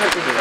White.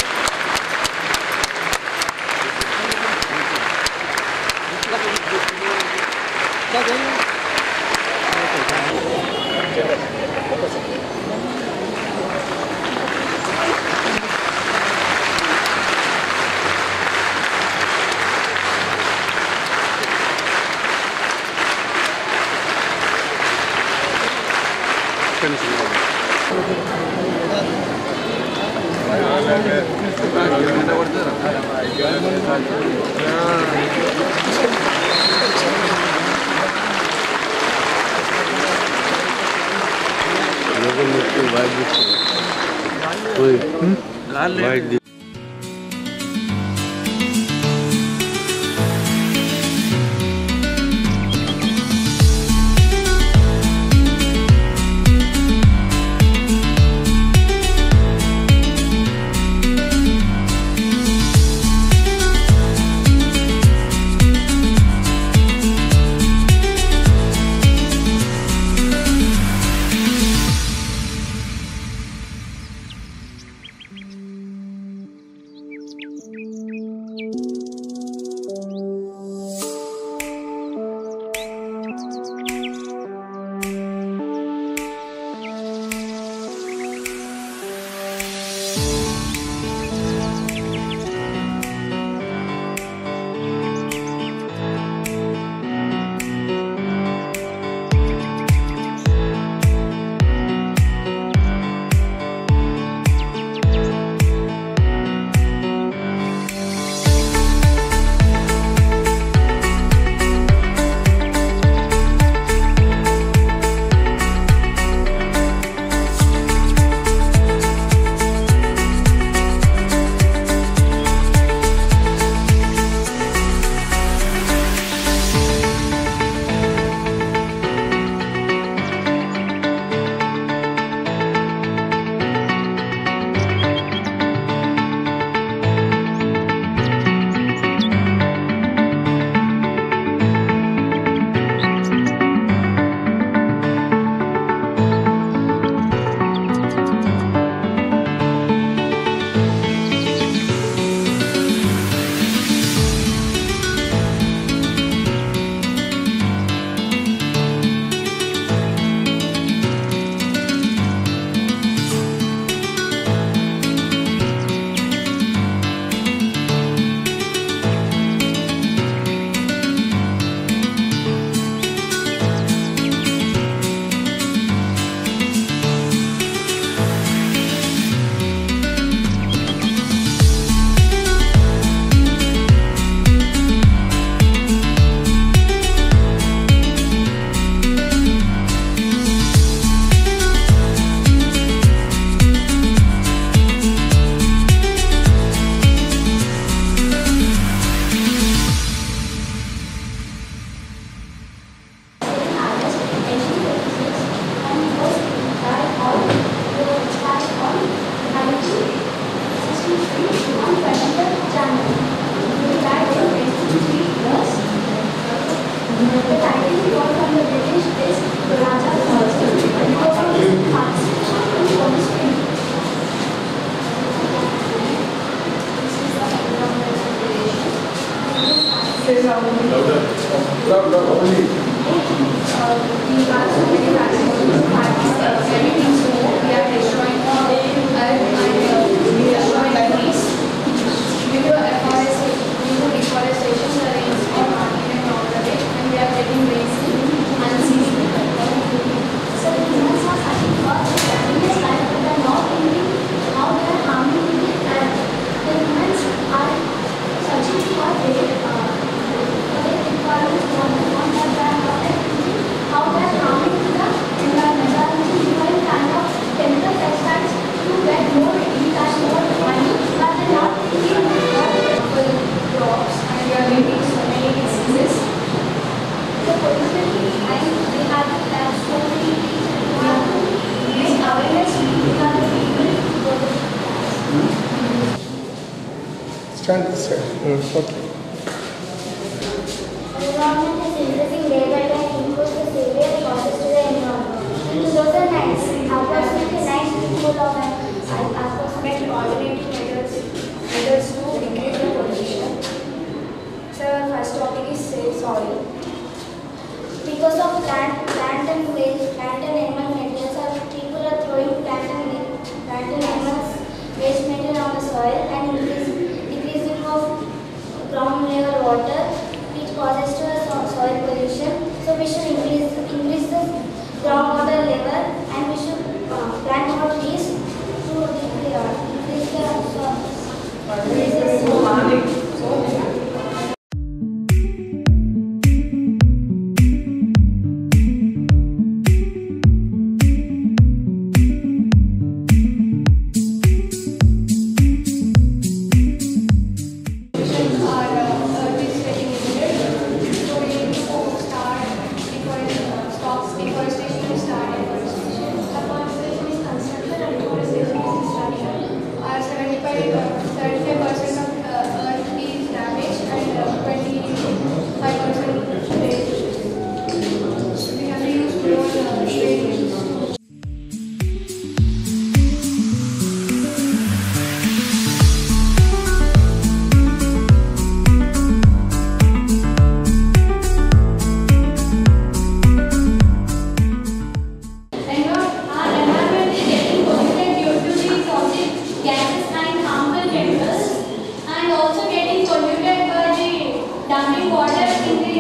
Stand this side. Okay. Environment is increasing day by day and improves the severe causes to the environment. In 2009, approximately 9 people of approximately alternative methods 35% of earth is damaged and 25% waste. We have to use more radiation. Dumping water in the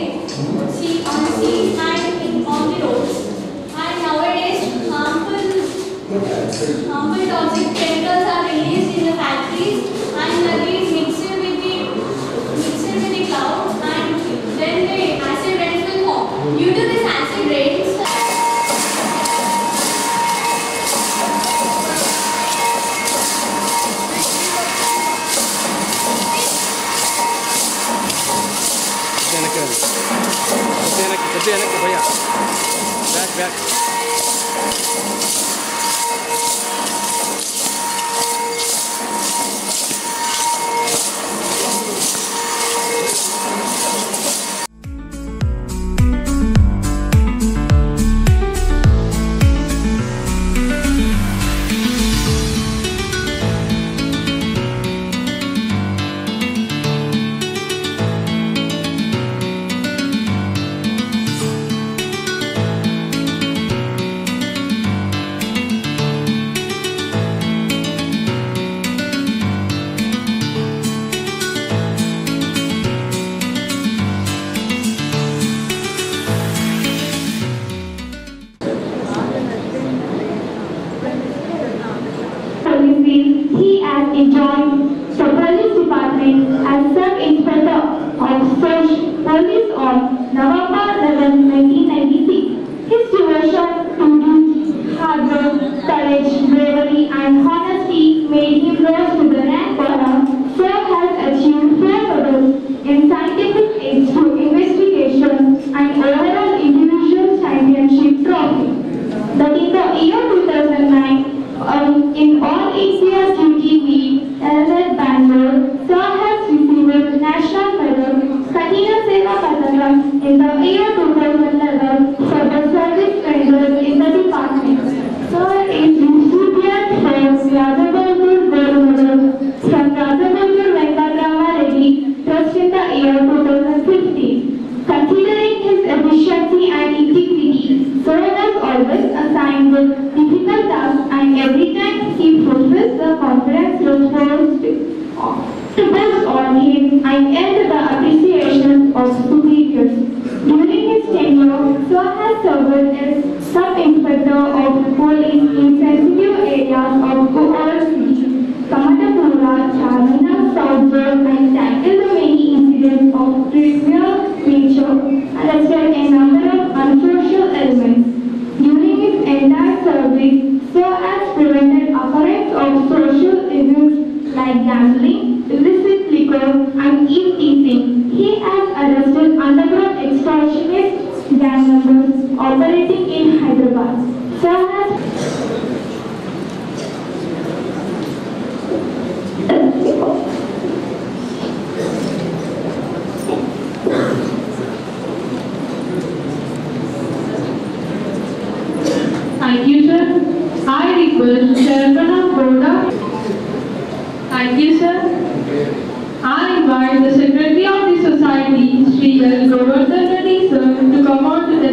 sea, on the sea and on the roads. And nowadays, harmful toxic chemicals are released in the factories and these mixed with the clouds, and then the acid rains will form. Due to this acid rains, भैया back He has joined the police department as sub-inspector of police on November 11, 1996. His devotion to duty, hard work, courage, bravery and honesty made him rise to the rank honor. Sir has achieved 4 medals in scientific investigation and overall individual championship trophy. That in the year 2009, in All India Duty Week held at Bangalore, Sir has received National Medal Katina Seva Patakam in the year 2011 for the service rendered in the department. Sir is recipient for Rajabalpur Gold Medal from Rajabalpur Venkatrama Reddy Trust in the year 2015. Considering his efficiency and integrity, Sir was always assigned with difficult tasks, and every time he fulfills the confidence reposed to boast on him and earned the appreciation of superiors. During his tenure, Sir has served as sub-inspector of police in sensitive areas of Goa City, Kamatapura, Charminar, South Zone, and tackled the many incidents of trivial nature and arrested a number of unsocial elements. During his entire service, Sir has prevented occurrence of social evils like gambling, illicit liquor, and eve-teasing. He has arrested underground extortionist gang members operating in Hyderabad. Sir has Thank you, sir. I request Chairman of Board. Thank you, sir. I invite the Secretary of the Society, Sri L. Govardhan Reddy, sir, to come on to the...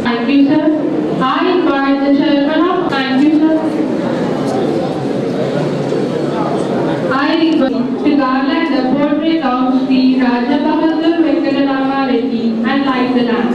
Thank you, sir. I invite the Chairman of... Thank you, sir. I request to garland the portrait of Sri Rajabalpur Venkatrama Reddy and light the lamp.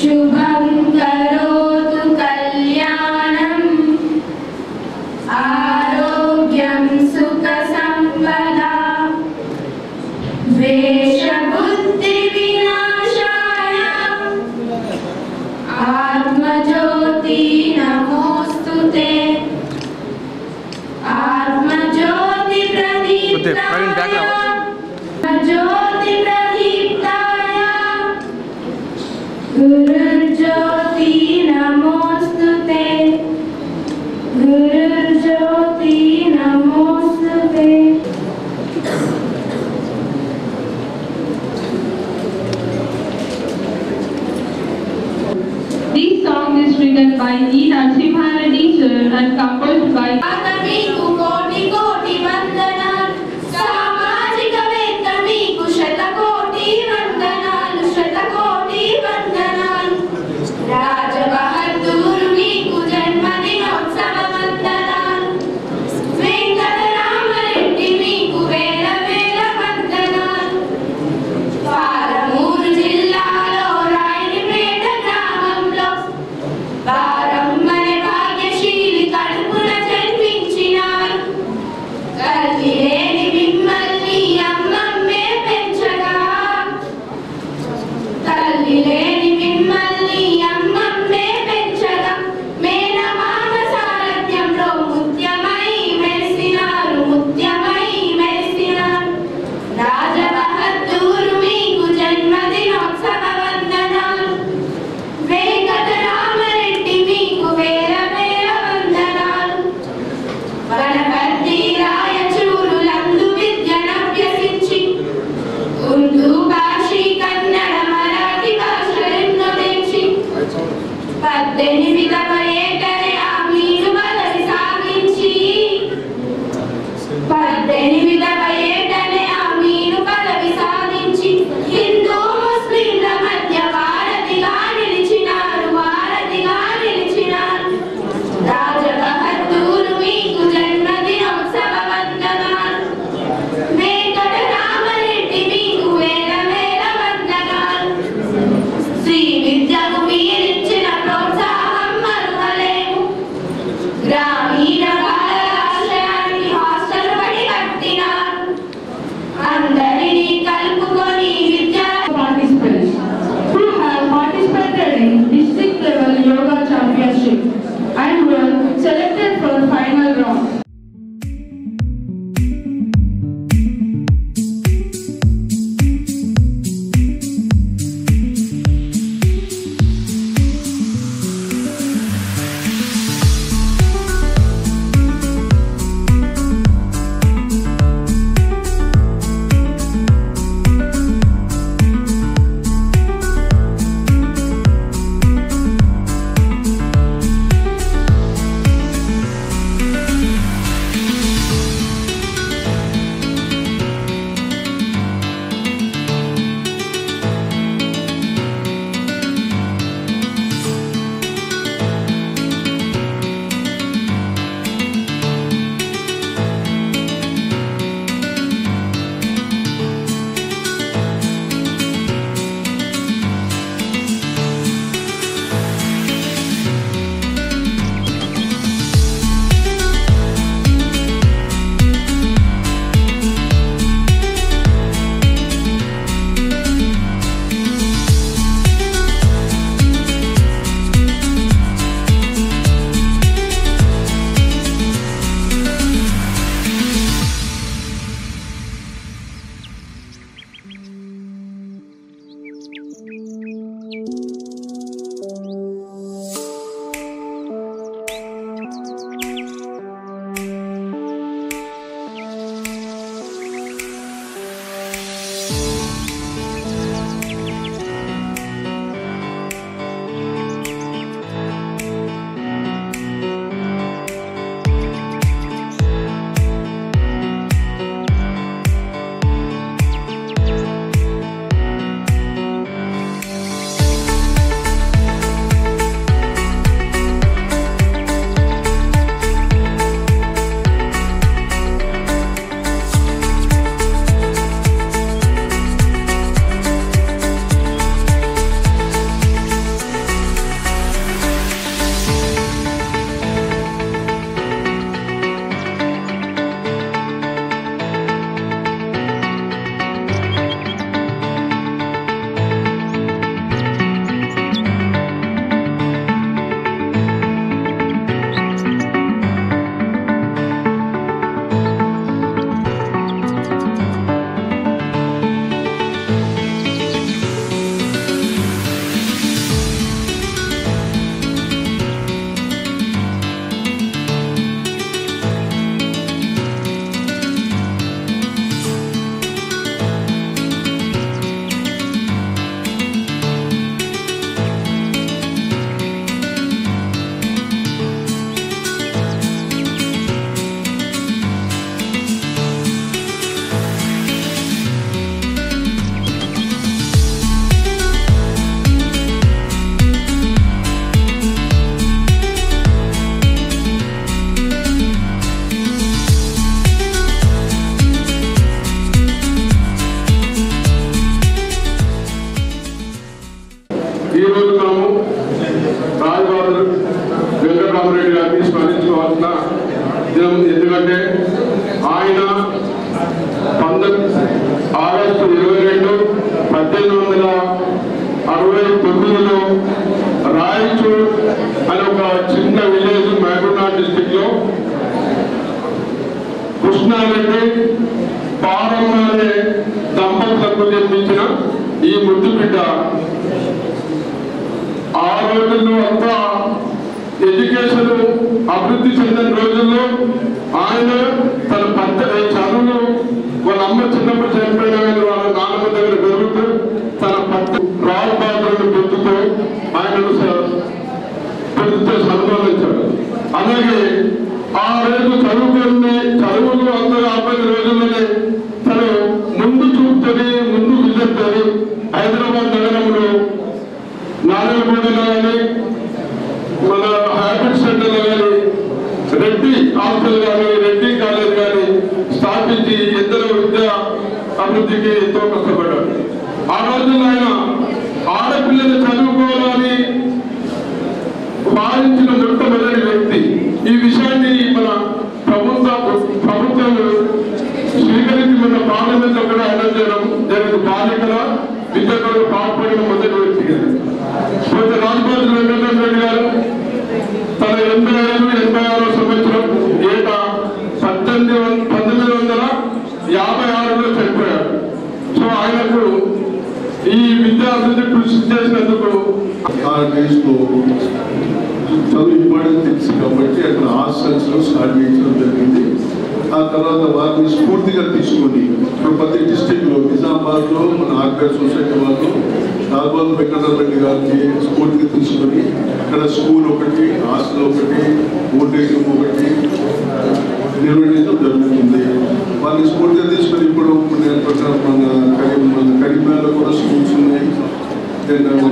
శుభం కరోతు కళ్యాణం ఆరోగ్యం సుఖ సంపదా ద్వేష బుద్ధి వినాశాయ ఆత్మజ్యోతి నమోస్తుతే ఆత్మజ్యోతి ప్రదీప్తాయ జ్యోతి ప్రదీప్తాయ గురుర్జ్యోతి నమోస్తుతే గురుర్జ్యోతి నమోస్తుతే. This song is written by E. Narasimha Reddy sir and composed by మీకు కోటి కోటి వందనాలు సామాజికవేత్త మీకు శతకోటి వందనాలు శతకోటి వందనాలు రాజబహదూర్ మీకు జన్మదినోత్సవ వందనాలు వెంకటరామరెడ్డి మీకు వేల వేల వందనాలు పాలమూరు జిల్లాలో రాయనిపేట గ్రామంలో వారమ్మని భాగ్యశీలి కడుపున జన్మించినారు కల్లి లేని మిమ్మల్ని అమ్మమ్మే పెంచగా తల్లి లేని మిమ్మల్ని అమ్మమ్మే పెంచగా మేనమామ సారథ్యంలో ముత్యమై మెరిసినారు ముత్యమై మెరిసినారు రాజబహదూర్ మీకు జన్మదినోత్సవ వందనాలు వెంకటరామరెడ్డి మీకు వేల వేల వందనాలు వనపర్తి రాయచూరులందు విద్యనభ్యసించి ఉర్దూ భాషీ కన్నడ మరాఠీ భాష ఈరోజు మనము రాజబాబు వెంకటరామరెడ్డి గారిని స్మరించుకోవాల్సిన దినం. ఎందుకంటే ఆయన ఆగస్టు 22, 1869లో రాయచూర్ అనే ఒక చిన్న విలేజ్ మహబూబ్నగర్ డిస్టిక్ లో కృష్ణారెడ్డి పారమ్మ అనే దంపతులకు జన్మించిన ఈ ముద్దు బిడ్డ ఆ రోజుల్లో అంతా ఎడ్యుకేషన్ అభివృద్ధి చెందిన రోజుల్లో ఆయన తన చదువులు వాళ్ళ అమ్మ చిన్నప్పుడు చనిపోయినా కానీ వాళ్ళ నాన్నమ్మ దగ్గర పెరుగుతూ తన రాజబాబులను పెంచుతూ ఆయనను సన్మానించాడు. అలాగే ఆ రోజు చదువులు అందరూ అబ్బాయి రోజుల్లోనే తను ముందు చూపుతుంది, ముందు విజుతుంది. హైదరాబాద్ నగరంలో నారాయణగూడలో కానీ మన హ్యాబిట్ సెంటర్లో కానీ రెడ్డి హాస్టల్ కానీ రెడ్డి కాలేజ్ కానీ స్థాపించి ఎందరో విద్యా అభివృద్ధికి ఎంతో కష్టపడ్డాడు. ఆ రోజుల్లో ఆయన ఆడపిల్లలు చదువుకోవాలని భావించిన మొట్టమొదటి వ్యక్తి. ఈ విషయాన్ని మన ప్రభుత్వం స్వీకరించి మన పార్లమెంట్ లో కూడా అనౌన్స్ చేయడం జరిగింది. బాలికల విద్యకు పాల్పడిన మొదటి వ్యక్తి రాజబాబు వెంకటరామరెడ్డి గారు తన 85-86 సంవత్సరం ఏటా 1956లో చనిపోయాడు. సో ఆయనకు ఈ విద్యా అభివృద్ధి కృషి చేసినందుకు ఆ డేస్లో చదువు ఇంపార్టెంట్ తెలుసు కాబట్టి అక్కడ హాస్టల్స్ లో స్టార్ట్ చేయించడం జరిగింది. ఆ తర్వాత వారిని స్ఫూర్తిగా తీసుకొని ఇప్పుడు ప్రతి డిస్టిక్ లో నిజామాబాద్ లో మన ఆర్బిఐ సొసైటీ వాళ్ళు రాజబాబు వెంకటరామరెడ్డి గారిని స్ఫూర్తిగా తీసుకొని ఇక్కడ స్కూల్ ఒకటి, హాస్టల్ ఒకటి, ఓల్డేజ్ హోమ్ ఒకటి నిర్వహించడం జరుగుతుంది. వారిని స్ఫూర్తిగా తీసుకొని ఇప్పుడు మన కరీంనగర్లో కూడా స్కూల్స్ ఉన్నాయి,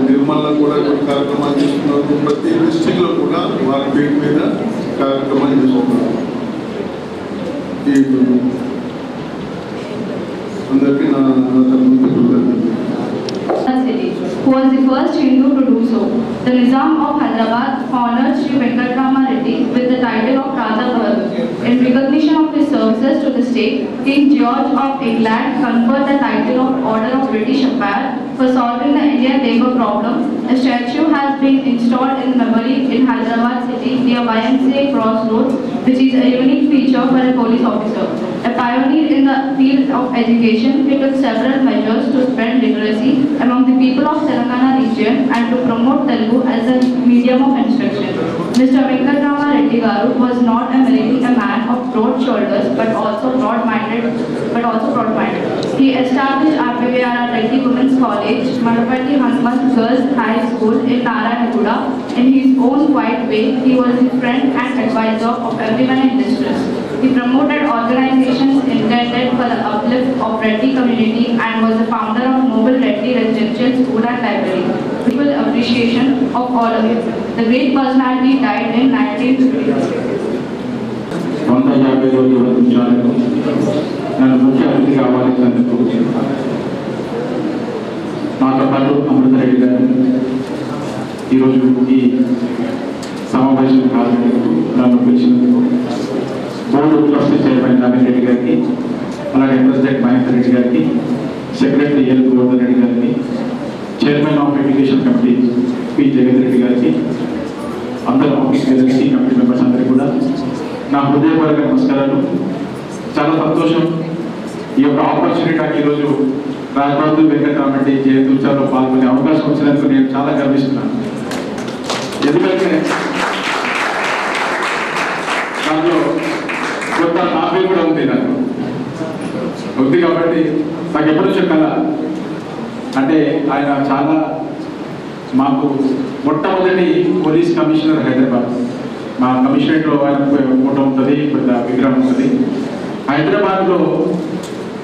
నిర్మల్లో కూడా కొన్ని కార్యక్రమాలు చేస్తున్నారు. ప్రతి డిస్టిక్ లో కూడా వారి పేరు మీద కార్యక్రమాలు చేస్తున్నారు. అందరికీ నా who was the first Hindu to do so. The Nizam of Hyderabad honored Sri Venkatrama Reddy with the title of Raja Bharat. In recognition of his services to the state, King George of England conferred the title of Order of British Empire for solving the Indian labour problem. A statue has been installed in memory in Hyderabad city near YMCA Crossroads, which is a unique feature for a police officer. A pioneer in the field of education, he took several measures to spread literacy among the people of Telangana region and to promote Telugu as a medium of instruction. Mr. Venkatrama Reddy Garu was not merely a man of broad shoulders but also broad-minded. He established RPVRR Reddy Women's College, Madapati Hanumanth Girls High School in Narayanaguda. In his own quiet way, he was the friend and advisor of everyone in distress. He promoted organizations intended for the uplift of Reddy community and was the founder of Noble Reddy Residential School and Library. Full appreciation of all of you. The great personality died in 1950. నన్ను ముఖ్య అతిథిగా ఆహ్వానించినందుకు నాతో పాటు అమృతరెడ్డి గారు ఈరోజు ఈ సమావేశం కావాలందుకు నన్ను పిలిచినందుకు board trustee chairman Naveen Reddy గారికి, అలాగే ప్రెసిడెంట్ మహేందర్ రెడ్డి గారికి, సెక్రటరీ ఎల్ గోవర్ధన్ రెడ్డి గారికి, chairman of education committee P Jagan Reddy గారికి, అందరూ ఆఫీస్ గారికి, కమిటీ మెంబర్స్ అందరికీ కూడా నా హృదయపూర్వక నమస్కారాలు. చాలా సంతోషం ఈ యొక్క ఆపర్చునిటీ నాకు ఈరోజు రాజబాబు వెంకటరామరెడ్డి జయంతి ఉత్సవంలో పాల్గొనే అవకాశం వచ్చినందుకు నేను చాలా గర్విస్తున్నాను. ఎందుకంటే దాంట్లో కొంత నా పేరు కూడా ఉంది, నాకు ఉంది. కాబట్టి నాకు ఎప్పటి నుంచో కళ అంటే ఆయన చాలా మాకు మొట్టమొదటి పోలీస్ కమిషనర్ హైదరాబాద్. మా కమిషనరేట్లో ఆయన ఫోటో ఉంటుంది, పెద్ద విగ్రహం ఉంటుంది. హైదరాబాద్లో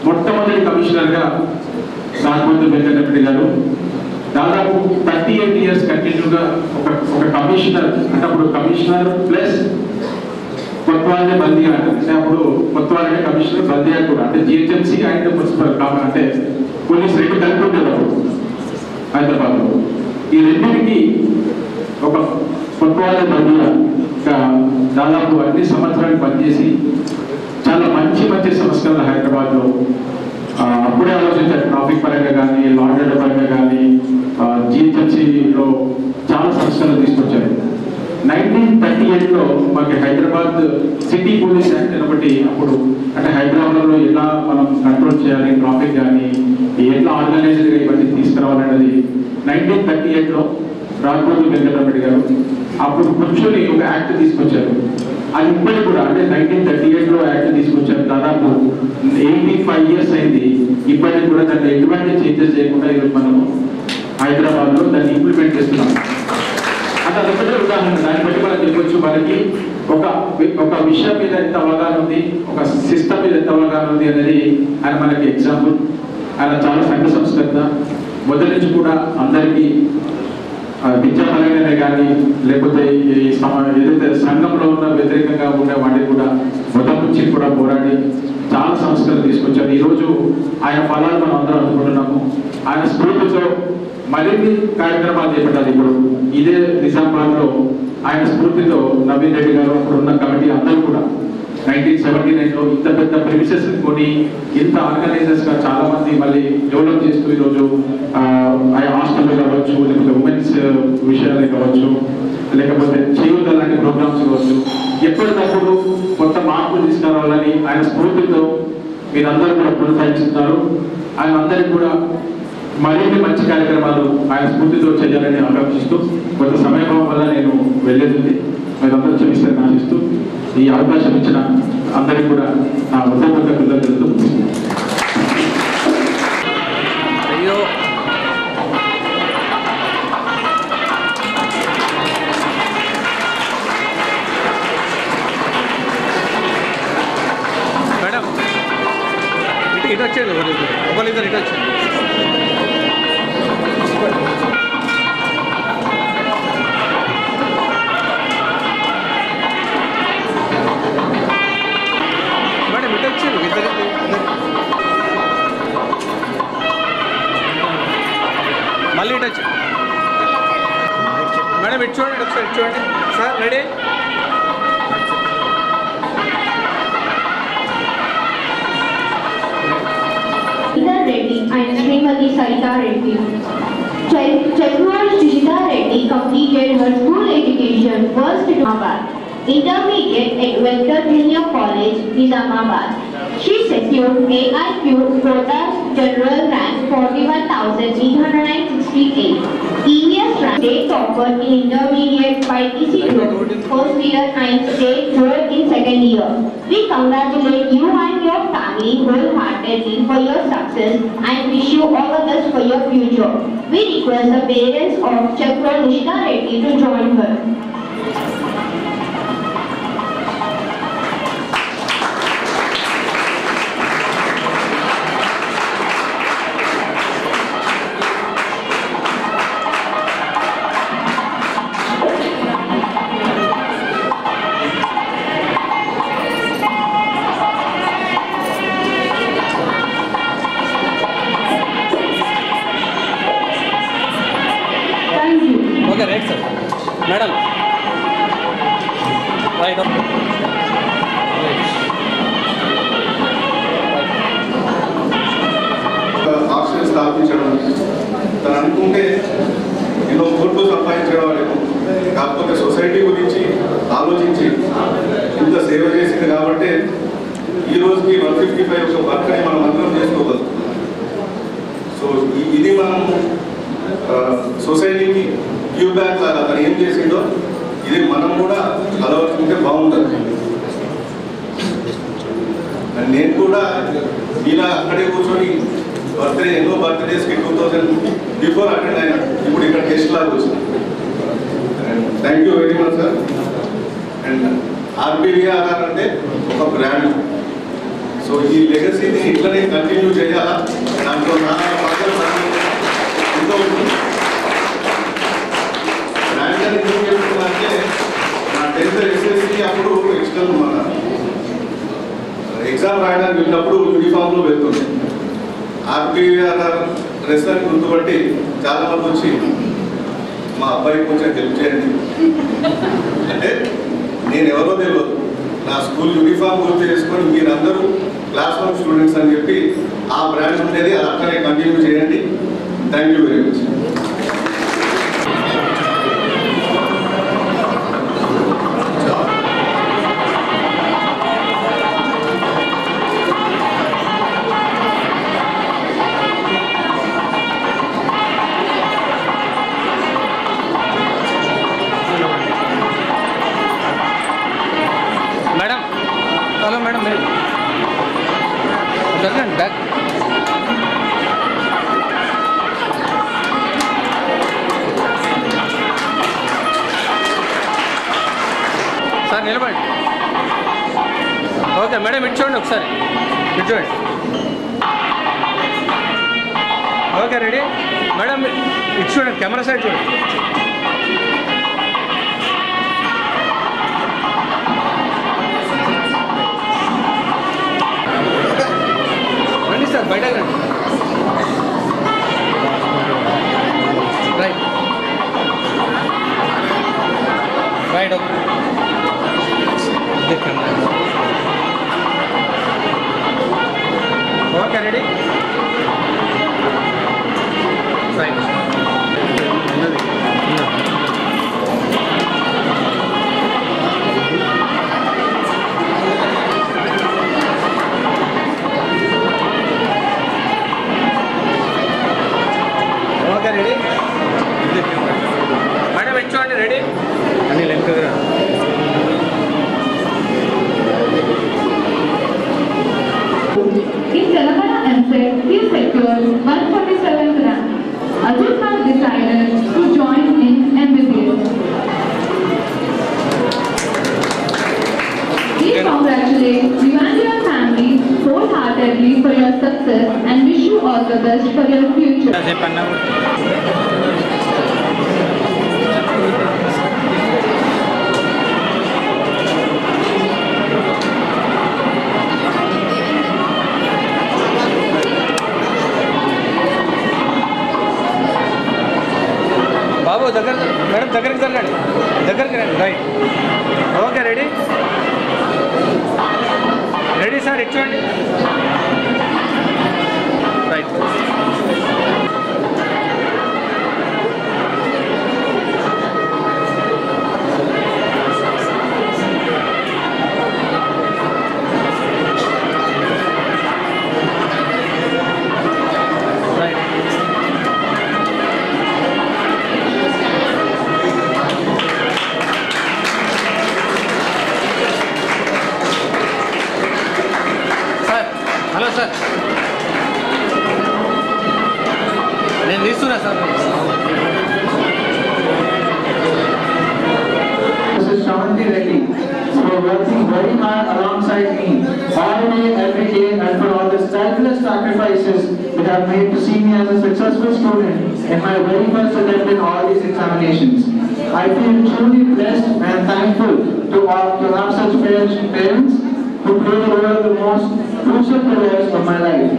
మొట్టమొదటి కమిషనర్గా రాజబాబు వెంకటరెడ్డి గారు దాదాపు 38 years కంటిన్యూగా ఒక కమిషనర్ అంటే అప్పుడు కమిషనర్ ప్లస్ కొత్తవాళ్ళే బందీగా అంటే అప్పుడు కొత్తవాళ్ళే కమిషనర్ బందీగా కూడా అంటే జిహెచ్ఎంసీ అండ్ మున్సిపల్ అంటే పోలీస్ రెండు కలిపి ఉండేది అప్పుడు హైదరాబాద్లో. ఈ రెండింటికి ఒక ఫుట్బాల్ మధ్య దాదాపు అన్ని సంవత్సరాలు పనిచేసి చాలా మంచి మంచి సంస్కరణలు హైదరాబాద్లో అప్పుడే ఆలోచించారు. ట్రాఫిక్ పరంగా కానీ, లా అండ్ ఆర్డర్ పరంగా కానీ, జిహెచ్ఎంసీలో చాలా సంస్కరణలు తీసుకొచ్చారు. 1938లో మాకు హైదరాబాద్ సిటీ పోలీస్ యాక్ట్ అని ఒకటి అప్పుడు, అంటే హైదరాబాద్లో ఎలా మనం కంట్రోల్ చేయాలి, ట్రాఫిక్ కానీ ఎట్లా ఆర్గనైజ్డ్గా ఇవన్నీ తీసుకురావాలనేది 1938లో రాఘోజీ వెంకటరమణ గారు అప్పుడు కూర్చొని ఒక యాక్ట్ తీసుకొచ్చారు. అది ఇప్పటికి కూడా, అంటే 1938లో యాక్ట్ తీసుకొచ్చారు, దాదాపు 85 years అయింది. ఇప్పటికి కూడా దాన్ని ఎటువంటి చేంజెస్ చేయకుండా ఈరోజు మనము హైదరాబాద్లో దాన్ని ఇంప్లిమెంట్ చేస్తున్నాం. అంటే అదొకటే ఉదాహరణ. దాన్ని బట్టి మనం చెప్పొచ్చు మనకి ఒక విషయం మీద ఎంత అవగాహన ఉంది, ఒక సిస్టమ్ మీద ఎంత అవగాహన ఉంది అనేది ఆయన మనకి ఎగ్జాంపుల్. ఆయన చాలా సంఘ సంస్కృత మొదటి నుంచి కూడా అందరికీ విద్యాపరంగానే కానీ, లేకపోతే ఏదైతే సంఘంలో ఉన్న వ్యతిరేకంగా ఉండే వాటిని కూడా మొదటి నుంచి కూడా పోరాడి చాలా సంస్కరణ తీసుకొచ్చారు. ఈరోజు ఆయన ఫలాలు మనం అందరం అనుకుంటున్నాము. ఆయన స్ఫూర్తితో మరిన్ని కార్యక్రమాలు చేపట్టాలి. ఇప్పుడు ఇదే నిజామాబాద్లో ఆయన స్ఫూర్తితో నవీన్ రెడ్డి గారు, అప్పుడు ఉన్న కమిటీ అందరూ కూడా 1979లో ఇంత పెద్ద ప్రిమిసెస్ కొని ఇంత ఆర్గనైజర్స్గా చాలా మంది మళ్ళీ డెవలప్ చేస్తూ ఈరోజు హాస్టల్ కావచ్చు, లేకపోతే ఉమెన్స్ విషయాలే కావచ్చు, లేకపోతే చేయూత లాంటి ప్రోగ్రామ్స్ కావచ్చు, ఎప్పటికప్పుడు కొత్త మార్పులు తీసుకురావాలని ఆయన స్ఫూర్తితో మీరందరూ కూడా ప్రోత్సహిస్తున్నారు. ఆయన అందరికీ కూడా మరిన్ని మంచి కార్యక్రమాలు ఆయన స్ఫూర్తితో చేయాలని ఆకాంక్షిస్తూ, కొంత సమయం వల్ల నేను వెళ్ళేది, మీరందరూ క్షమిస్తారని ఆశిస్తూ ఈ అవకాశం ఇచ్చిన అందరికీ కూడా నా ఉద్యోగ కృతజ్ఞతలు. అయ్యో మేడం ఇటు వచ్చేది ఒకరిద్దరు ఇటు వచ్చేది. మళ్ళీ ఇటు వచ్చి మేడం ఇటు చూడండి, ఒకసారి ఇటు చూడండి sir. Ready? Reddy and Srimati Sarita Reddy. Chakraj Jishita Reddy completed her school education first in Nizamabad, intermediate at Vector Junior College, Nizamabad. She secured AIQ quota general rank 41,868. EVS rank state topper in intermediate by TC group, first year and state third in second year. We congratulate you and your family wholeheartedly for your success and wish you all the best for your future. We request the parents of Chakraj Jishita Reddy to join her. Okay right sir. Madam right okay oxygen స్థాపించడం తను అనుకుంటే ఎన్నో కోట్లు సంపాదించడం వాళ్ళకు, కాకపోతే society గురించి ఆలోచించి ఇంత సేవ చేసింది కాబట్టి ఈ రోజుకి 155 ఒక వర్క్ని మనం అందరం చేసుకోగలుగుతాం. సో ఇది మనం సొసైటీకి గివ్ బ్యాక్ లాగా తను ఏం చేసిండో ఇది మనం కూడా అలవర్చుకుంటే బాగుంటుంది. నేను కూడా ఇలా అక్కడే కూర్చొని బర్త్డే ఎన్నో బర్త్డేస్కి 2000 బిఫోర్ అటెండ్ అయినా, ఇప్పుడు ఇక్కడ గెస్ట్ లాగా వచ్చింది. Thank you very much sir. And RBVR అంటే ఒక బ్రాండ్. సో ఈ లెగసీని ఇట్లనే కంటిన్యూ చేయాలా, దాంట్లో నానా ఎంతో బ్రాండ్ అని ఎందుకు చెప్తుందంటే నా 10th SSC అప్పుడు ఎక్స్టర్నల్ మన ఎగ్జామ్ రాయడానికి వెళ్ళినప్పుడు యూనిఫామ్లో వెళ్తుంది. ఆర్బీవీఆర్ డ్రెస్ అని గుర్తుపట్టి చాలా మంది వచ్చి మా అబ్బాయి కొంచెం హెల్ప్ చేయండి అంటే నేను ఎవరో తెలియదు, నా స్కూల్ యూనిఫామ్ గుర్తు చేసుకొని మీరందరూ క్లాస్ రూమ్ స్టూడెంట్స్ అని చెప్పి ఆ బ్రాంచ్ ఉండేది, అది అక్కడే కంటిన్యూ చేయండి. Thank you very much. Madam hello madam మీరు జరగండి బ్యాక్. సార్ నిలబడి. ఓకే మేడం ఇటు చూడండి, ఒకసారి ఇటు చూడండి. ఓకే రెడీ మేడం ఇటు చూడండి, కెమెరా సైడ్ చూడండి. రండి సార్ బయటకు రండి. Right right okay okay ready right. Okay ready madam ఇచ్చోండి రెడీ అని లెక్క. In Telangana MSET, he secured 147th rank. Ajit has decided to join in MBBS. We congratulate you and your family wholeheartedly for your success and wish you all the best for your future. బాబు దగ్గర madam దగ్గరికి జరగండి, దగ్గరికి రండి. Right okay ready ready sir ఇచ్చోండి. Right hello sir నేను తీస్తున్నా sir. Mrs. Shamanti Reddy for working very hard alongside me all day, every day, and for all the selfless sacrifices that have made to see me as a successful student in my very first attempt in all these examinations. I feel truly blessed and thankful to have such parents who play the role of the most crucial pillars of my life.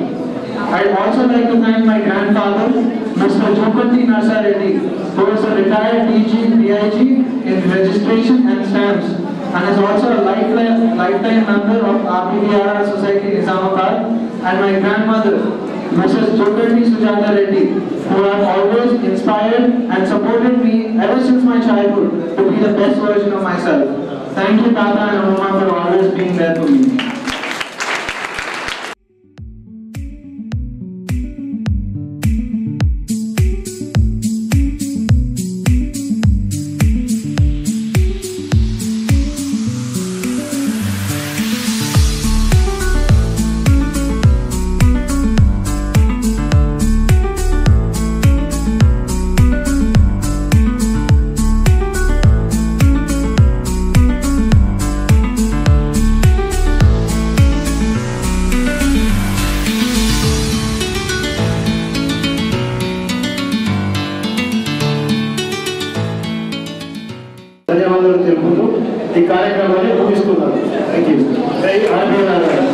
I'd also like to thank my grandfather, Mr. Jupati Nasa Reddy, who is a retired DG in registration and stamps, and is also a lifetime member of RPDR Society Islamabad, and my grandmother, Mrs. Jupati Sujata Reddy, who have always inspired and supported me ever since my childhood to be the best version of myself. Thank you, Tata and Amma, for always being there for me. ధన్యవాదాలు తెలుపుతూ ఈ కార్యక్రమాన్ని ముగిస్తున్నాను. Thank you.